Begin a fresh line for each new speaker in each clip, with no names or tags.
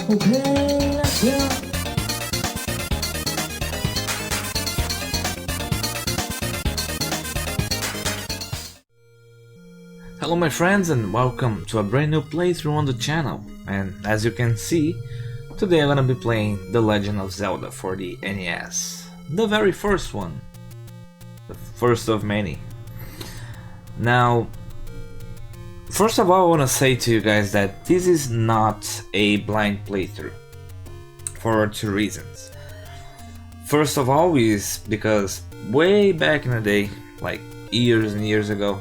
Okay, let's go.
Hello my friends and welcome to a brand new playthrough on the channel, and as you can see, today I'm gonna be playing The Legend of Zelda for the NES. The very first one. The first of many. Now, first of all I wanna say to you guys that this is not a blind playthrough for two reasons. First of all is because way back in the day, like years and years ago,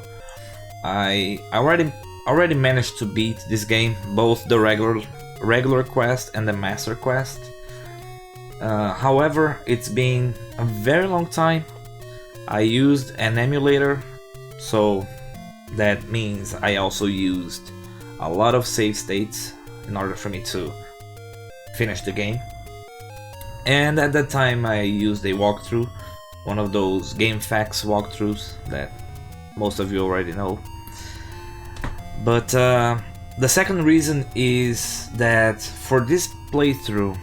I already managed to beat this game, both the regular quest and the master quest. However, it's been a very long time. I used an emulator, so that means I also used a lot of save states in order for me to finish the game. And at that time I used a walkthrough, one of those GameFAQs walkthroughs that most of you already know. But the second reason is that for this playthrough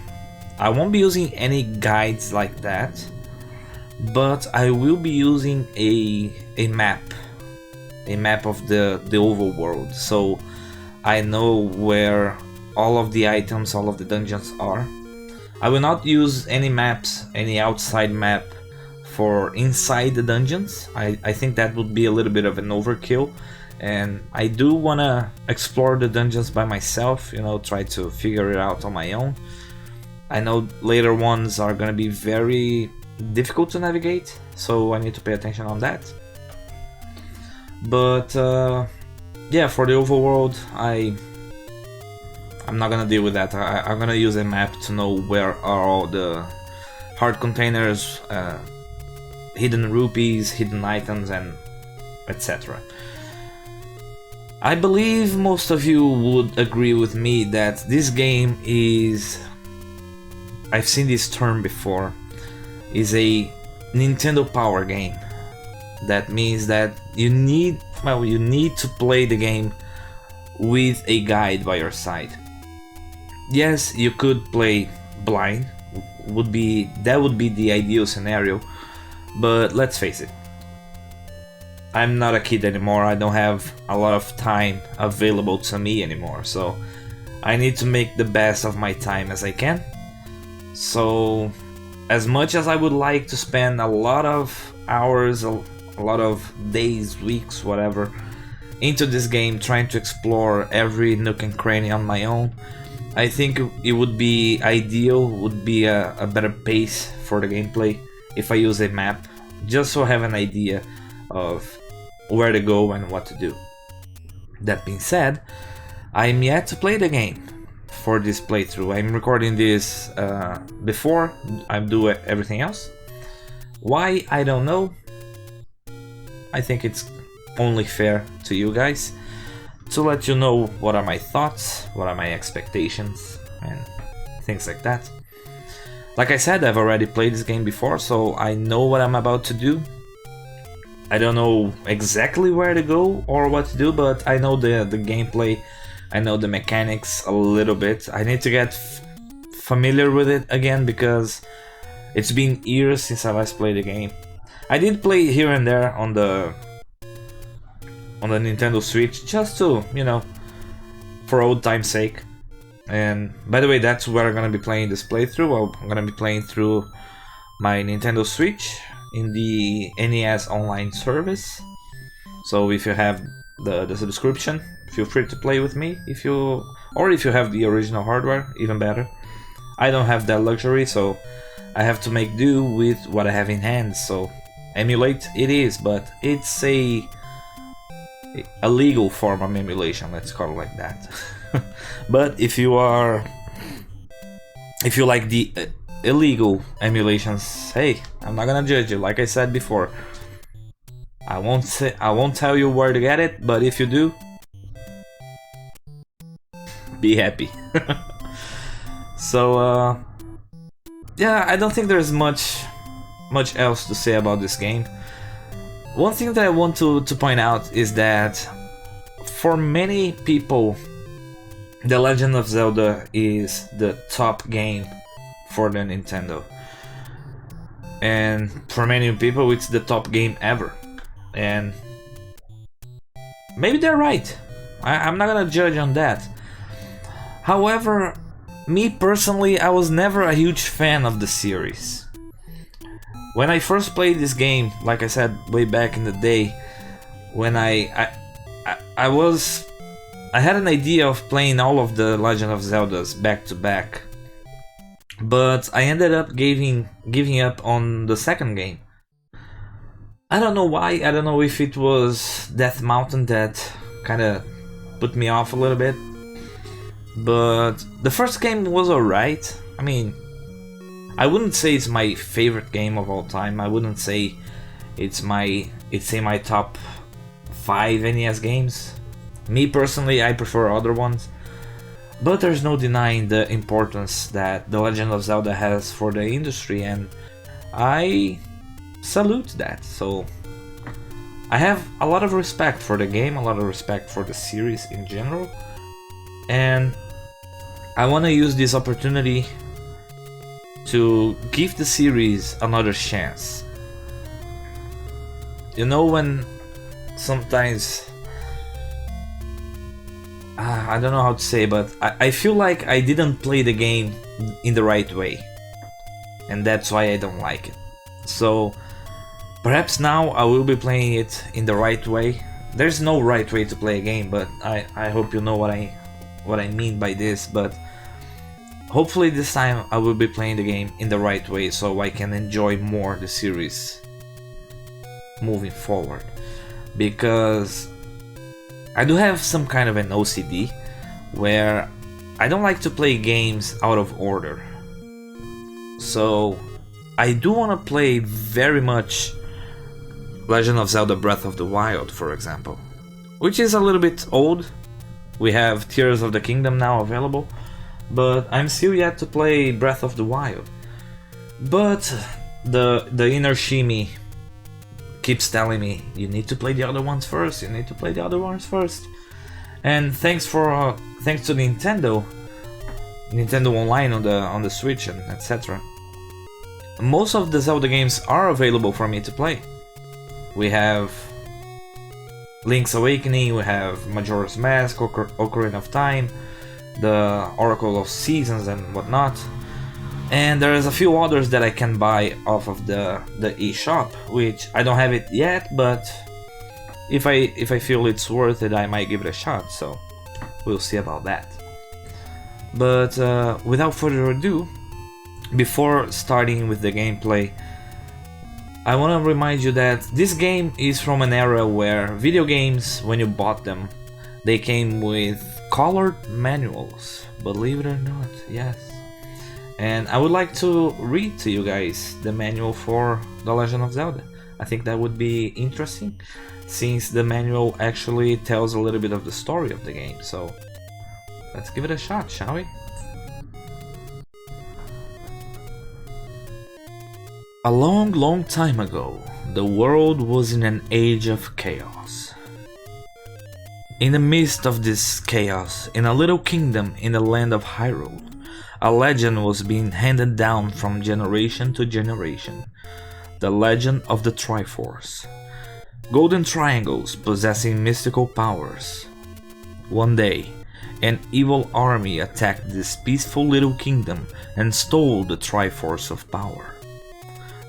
I won't be using any guides like that, but I will be using a map of the overworld, so I know where all of the items, all of the dungeons are. I will not use any maps, any outside map for inside the dungeons. I think that would be a little bit of an overkill, and I do want to explore the dungeons by myself, you know, try to figure it out on my own. I know later ones are gonna be very difficult to navigate, so I need to pay attention on that. But yeah, for the overworld, I'm not gonna deal with that. I'm gonna use a map to know where are all the heart containers, hidden rupees, hidden items, and etc. I believe most of you would agree with me that this game is, I've seen this term before, is a Nintendo Power game. That means that you need to play the game with a guide by your side. Yes, you could play blind, that would be the ideal scenario, but let's face it, I'm not a kid anymore. I don't have a lot of time available to me anymore, so I need to make the best of my time as I can. So as much as I would like to spend a lot of hours, a lot of days, weeks, whatever, into this game trying to explore every nook and cranny on my own, I think it would be ideal, would be a better pace for the gameplay if I use a map, just so I have an idea of where to go and what to do. That being said, I'm yet to play the game for this playthrough. I'm recording this before I do everything else. Why? I don't know. I think it's only fair to you guys to let you know what are my thoughts, what are my expectations, and things like that. Like I said, I've already played this game before, so I know what I'm about to do. I don't know exactly where to go or what to do, but I know the gameplay, I know the mechanics a little bit. I need to get familiar with it again because it's been years since I last played the game. I did play here and there on the Nintendo Switch, just to, you know, for old time's sake. And by the way, that's where I'm gonna be playing this playthrough. I'm gonna be playing through my Nintendo Switch in the NES online service. So if you have the subscription, feel free to play with me. If you have the original hardware, even better. I don't have that luxury, so I have to make do with what I have in hand. So emulate it is, but it's a legal form of emulation, let's call it like that. But if you like the illegal emulations, hey, I'm not gonna judge you. Like I said before, I won't tell you where to get it, but if you do, be happy. So yeah, I don't think there's much else to say about this game. One thing that I want to point out is that for many people, The Legend of Zelda is the top game for the Nintendo. And for many people, it's the top game ever. And maybe they're right. I'm not gonna judge on that. However, me personally, I was never a huge fan of the series. When I first played this game, like I said way back in the day, when I had an idea of playing all of the Legend of Zeldas back to back, but I ended up giving up on the second game. I don't know why. I don't know if it was Death Mountain that kind of put me off a little bit, but the first game was alright. I mean, I wouldn't say it's my favorite game of all time. I wouldn't say it's in my top 5 NES games. Me personally, I prefer other ones, but there's no denying the importance that The Legend of Zelda has for the industry, and I salute that. So I have a lot of respect for the game, a lot of respect for the series in general, and I want to use this opportunity to give the series another chance. You know, when sometimes I don't know how to say, but I feel like I didn't play the game in the right way, and that's why I don't like it. So perhaps now I will be playing it in the right way. There's no right way to play a game, but I hope you know what I mean by this. But hopefully this time I will be playing the game in the right way, so I can enjoy more the series moving forward. Because I do have some kind of an OCD where I don't like to play games out of order. So I do want to play very much Legend of Zelda Breath of the Wild, for example, which is a little bit old. We have Tears of the Kingdom now available, but I'm still yet to play Breath of the Wild. But the inner Shimi keeps telling me, you need to play the other ones first, you need to play the other ones first. And thanks to Nintendo Online on the Switch and etc. Most of the Zelda games are available for me to play. We have Link's Awakening, we have Majora's Mask, Ocarina of Time, the Oracle of Seasons and whatnot. And there's a few others that I can buy off of the eShop, which I don't have it yet, but if I feel it's worth it, I might give it a shot, so we'll see about that. But without further ado, before starting with the gameplay, I want to remind you that this game is from an era where video games, when you bought them, they came with colored manuals, believe it or not, yes. And I would like to read to you guys the manual for The Legend of Zelda. I think that would be interesting, since the manual actually tells a little bit of the story of the game. So let's give it a shot, shall we? A long, long time ago, the world was in an age of chaos. In the midst of this chaos, in a little kingdom in the land of Hyrule, a legend was being handed down from generation to generation. The legend of the Triforce. Golden triangles possessing mystical powers. One day, an evil army attacked this peaceful little kingdom and stole the Triforce of power.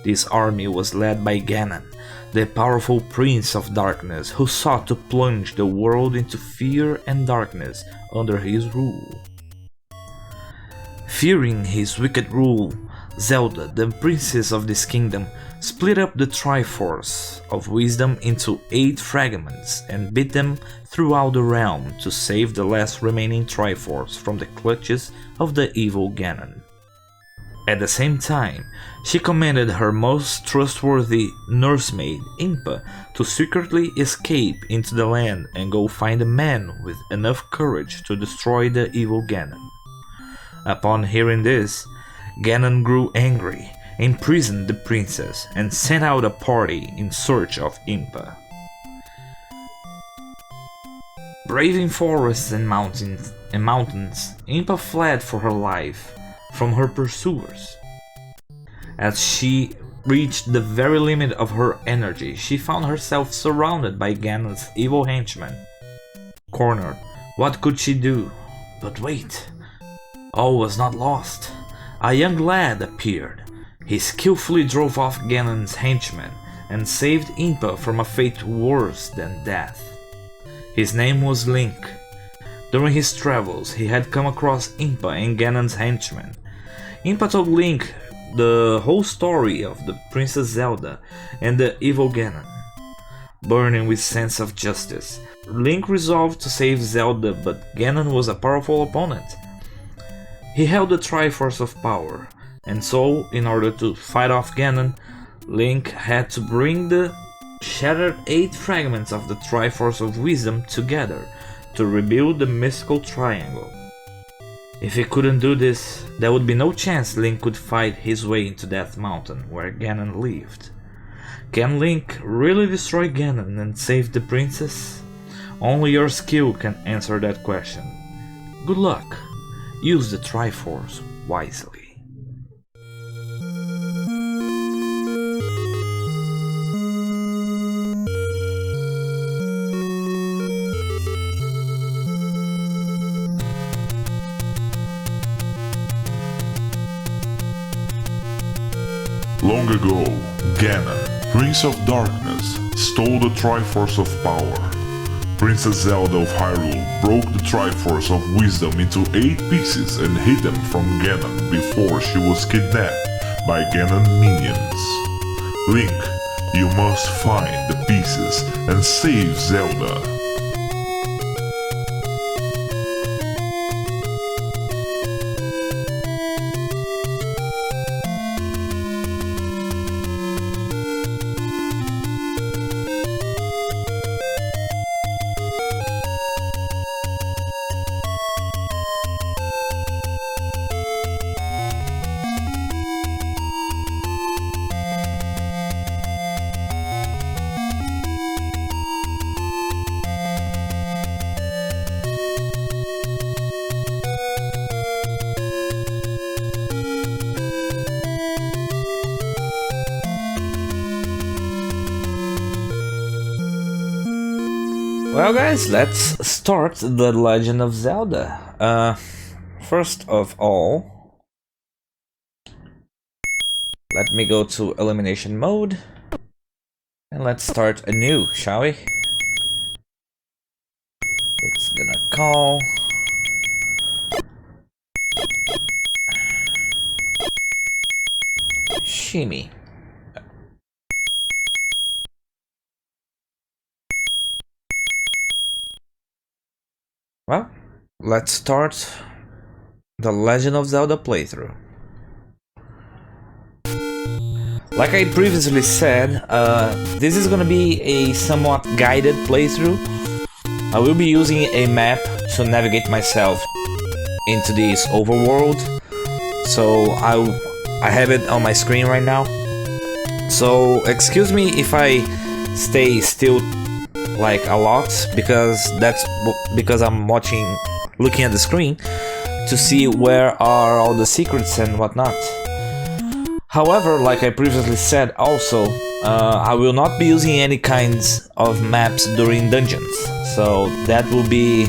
This army was led by Ganon, the powerful prince of darkness who sought to plunge the world into fear and darkness under his rule. Fearing his wicked rule, Zelda, the princess of this kingdom, split up the Triforce of Wisdom into 8 fragments and bit them throughout the realm to save the last remaining Triforce from the clutches of the evil Ganon. At the same time, she commanded her most trustworthy nursemaid, Impa, to secretly escape into the land and go find a man with enough courage to destroy the evil Ganon. Upon hearing this, Ganon grew angry, imprisoned the princess, and sent out a party in search of Impa. Braving forests and mountains, Impa fled for her life from her pursuers. As she reached the very limit of her energy, she found herself surrounded by Ganon's evil henchmen. Cornered, what could she do? But wait, all was not lost. A young lad appeared. He skillfully drove off Ganon's henchmen and saved Impa from a fate worse than death. His name was Link. During his travels, he had come across Impa and Ganon's henchmen. Impa told Link the whole story of the Princess Zelda and the evil Ganon. Burning with sense of justice, Link resolved to save Zelda, but Ganon was a powerful opponent. He held the Triforce of Power, and so, in order to fight off Ganon, Link had to bring the shattered 8 fragments of the Triforce of Wisdom together to rebuild the mystical triangle. If he couldn't do this, there would be no chance Link could fight his way into Death Mountain, where Ganon lived. Can Link really destroy Ganon and save the princess? Only your skill can answer that question. Good luck. Use the Triforce wisely.
Long ago, Ganon, Prince of Darkness, stole the Triforce of Power. Princess Zelda of Hyrule broke the Triforce of Wisdom into 8 pieces and hid them from Ganon before she was kidnapped by Ganon minions. Link, you must find the pieces and save Zelda.
Well guys, let's start The Legend of Zelda. First of all, let me go to elimination mode and let's start anew, shall we? It's gonna call Shimmy. Well, let's start the Legend of Zelda playthrough. Like I previously said, this is gonna be a somewhat guided playthrough. I will be using a map to navigate myself into this overworld. So I have it on my screen right now. So excuse me if I stay still like a lot, because I'm looking at the screen to see where are all the secrets and whatnot. However, like I previously said also, I will not be using any kinds of maps during dungeons, so that will be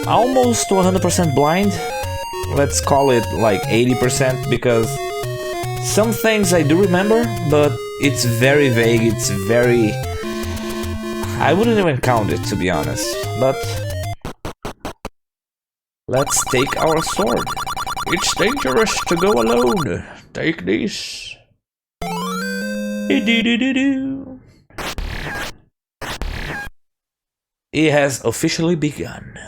almost 100% blind. Let's call it like 80%, because some things I do remember, but it's very vague, it's very... I wouldn't even count it, to be honest, but let's take our sword. It's dangerous to go alone. Take this. It has officially begun.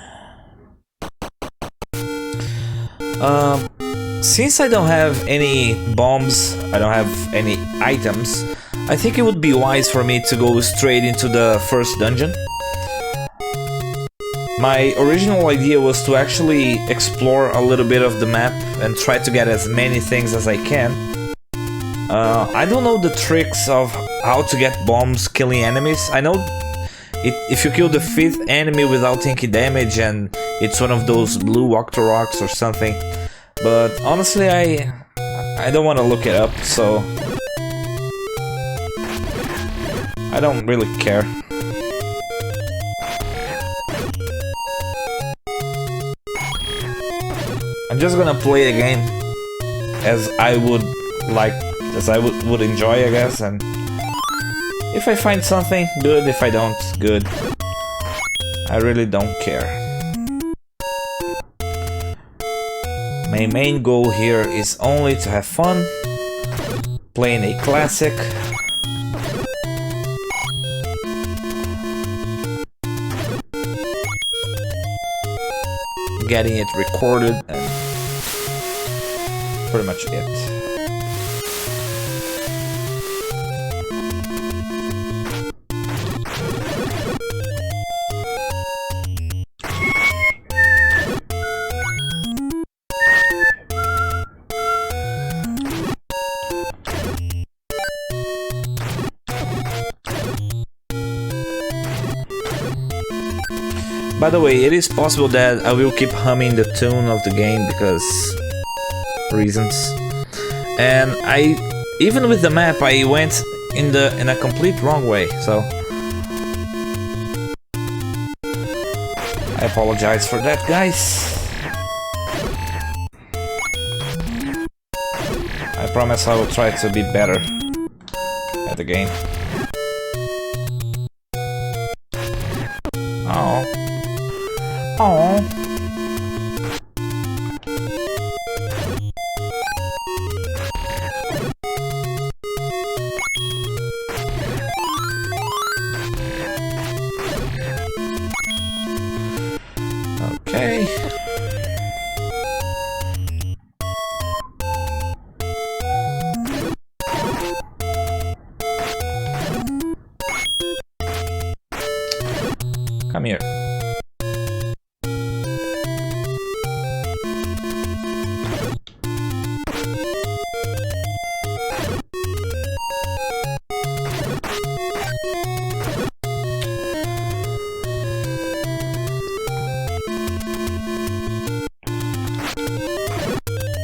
Since I don't have any bombs, I don't have any items, I think it would be wise for me to go straight into the first dungeon. My original idea was to actually explore a little bit of the map and try to get as many things as I can. I don't know the tricks of how to get bombs killing enemies. I know if you kill the 5th enemy without taking damage, and it's one of those blue Octoroks or something. But honestly, I don't want to look it up, so I don't really care. I'm just gonna play the game as I would like, as I would enjoy, I guess, and if I find something, good. If I don't, good. I really don't care. My main goal here is only to have fun, playing a classic. Getting it recorded, and pretty much it. By the way, it is possible that I will keep humming the tune of the game because reasons. And even with the map, I went in a complete wrong way, so I apologize for that, guys. I promise I will try to be better at the game. Oh. Oh. Okay. Come here.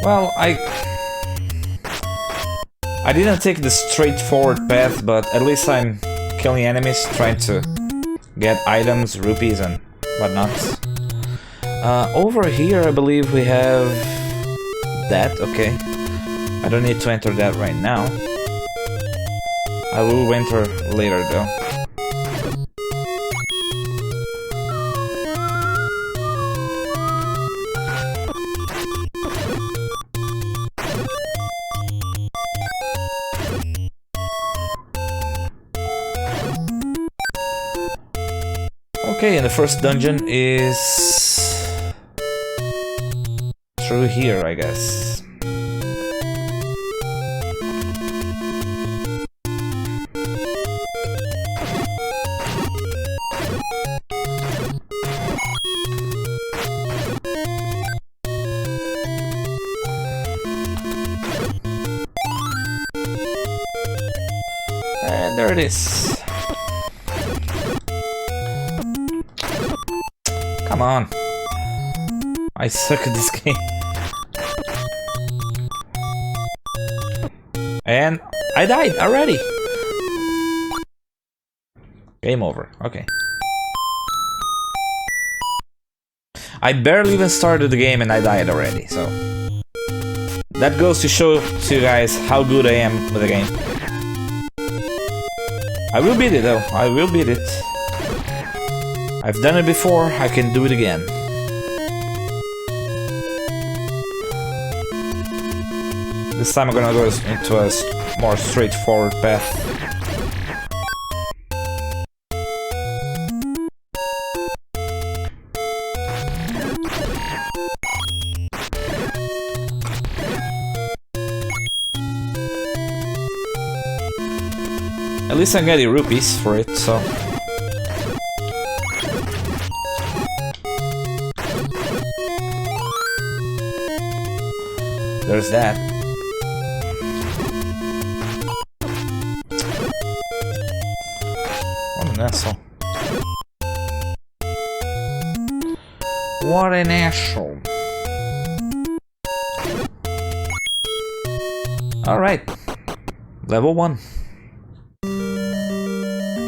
Well, I didn't take the straightforward path, but at least I'm killing enemies, trying to get items, rupees, and whatnot. Over here, I believe we have that. Okay, I don't need to enter that right now. I will enter later, though. Okay, and the first dungeon is through here, I guess. And there it is. Come on. I suck at this game. And I died already. Game over. Okay. I barely even started the game and I died already, so that goes to show to you guys how good I am with the game. I will beat it though. I will beat it. I've done it before, I can do it again. This time I'm gonna go into a more straightforward path. At least I'm getting rupees for it, so... There's that. What an asshole. What an asshole. Alright, level 1.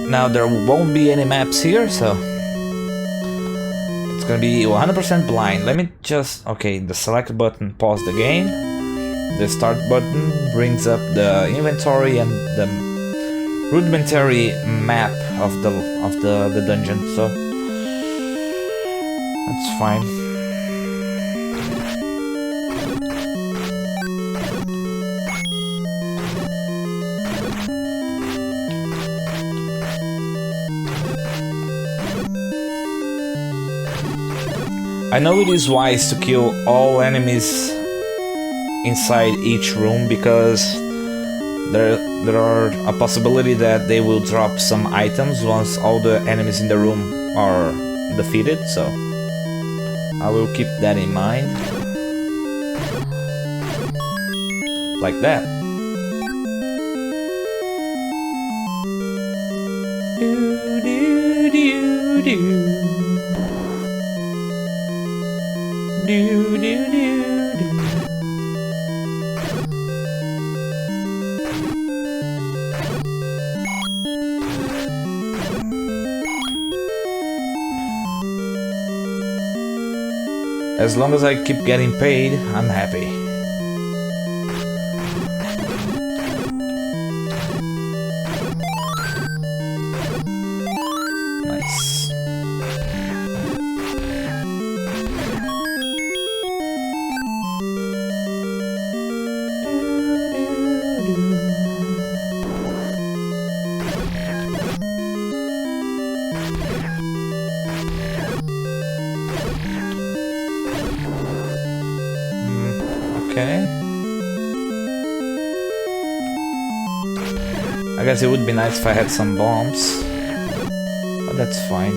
Now there won't be any maps here, so it's gonna be 100% blind. Let me just... okay, the select button paused the game. The start button brings up the inventory and the rudimentary map of the dungeon, so that's fine. I know it is wise to kill all enemies inside each room because there are a possibility that they will drop some items once all the enemies in the room are defeated, so I will keep that in mind. Like that. Do, do, do, do. Do, do, do, do. As long as I keep getting paid, I'm happy. Nice. Okay. I guess it would be nice if I had some bombs, but that's fine.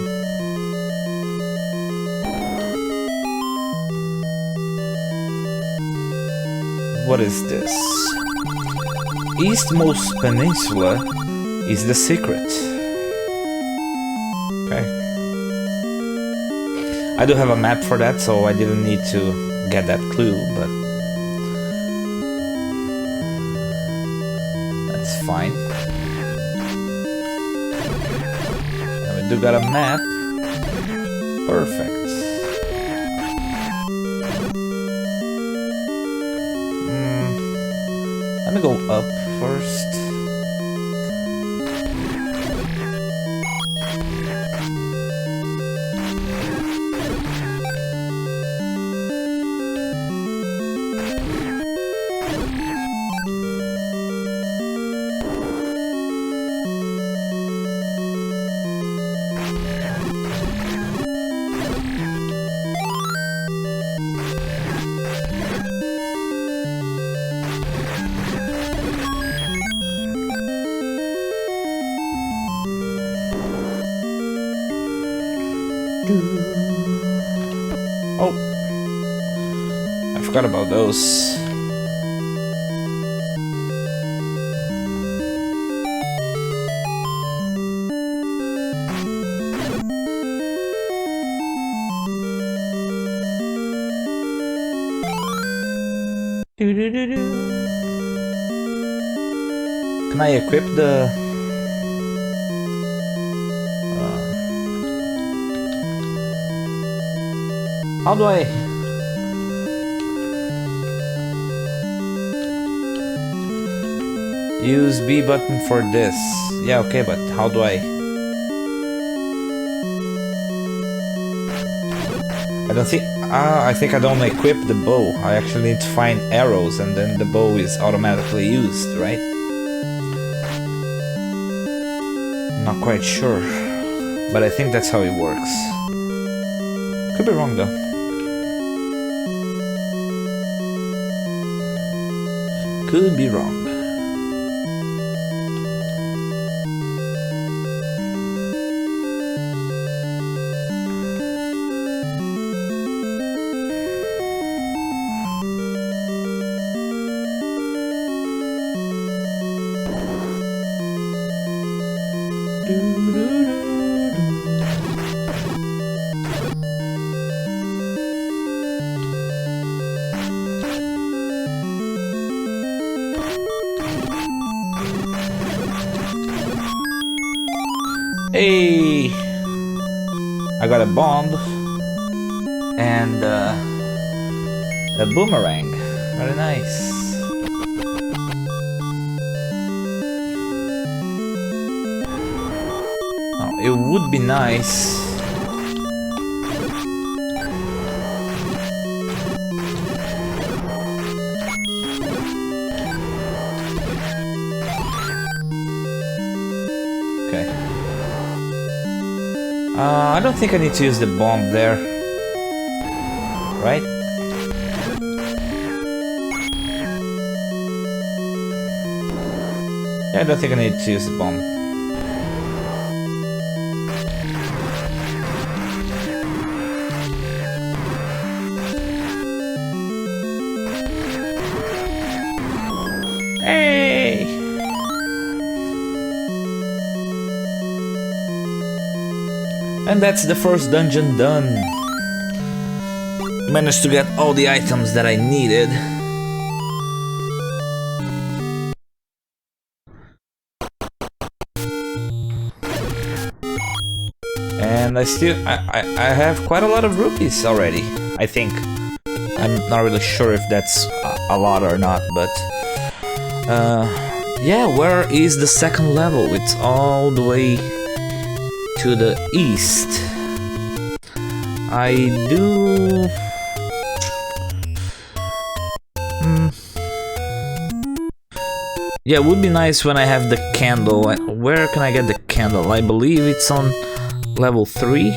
What is this? Eastmost Peninsula is the secret. Okay. I do have a map for that, so I didn't need to get that clue, but that's fine. And we do got a map. Perfect. Let me go up first. Oh, I forgot about those. Can I equip the... how do I... use B button for this? Yeah, okay, but how do I... I don't think... I think I don't equip the bow. I actually need to find arrows and then the bow is automatically used, right? Not quite sure, but I think that's how it works. Could be wrong though. Could be wrong. Hey! I got a bomb and a boomerang. Very nice. Oh, it would be nice. Okay. I don't think I need to use the bomb there. Right? Yeah, I don't think I need to use the bomb. Hey! And that's the first dungeon done. Managed to get all the items that I needed. And I have quite a lot of rupees already, I think. I'm not really sure if that's a lot or not, but yeah, where is the second level? It's all the way to the east. I do... Yeah, it would be nice when I have the candle. Where can I get the candle? I believe it's on level 3.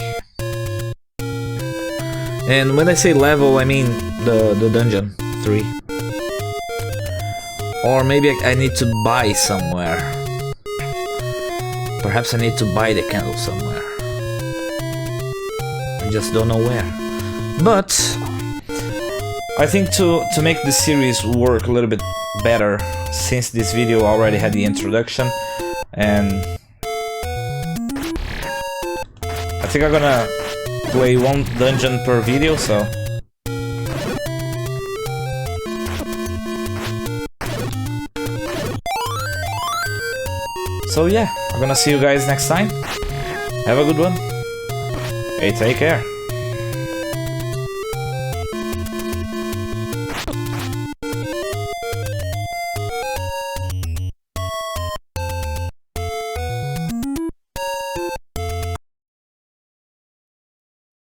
And when I say level, I mean the dungeon 3. Or maybe I need to buy somewhere. Perhaps I need to buy the candle somewhere. I just don't know where. But I think to make the series work a little bit better, since this video already had the introduction, and I think I'm gonna play one dungeon per video, so yeah, I'm gonna see you guys next time. Have a good one. Hey, take care.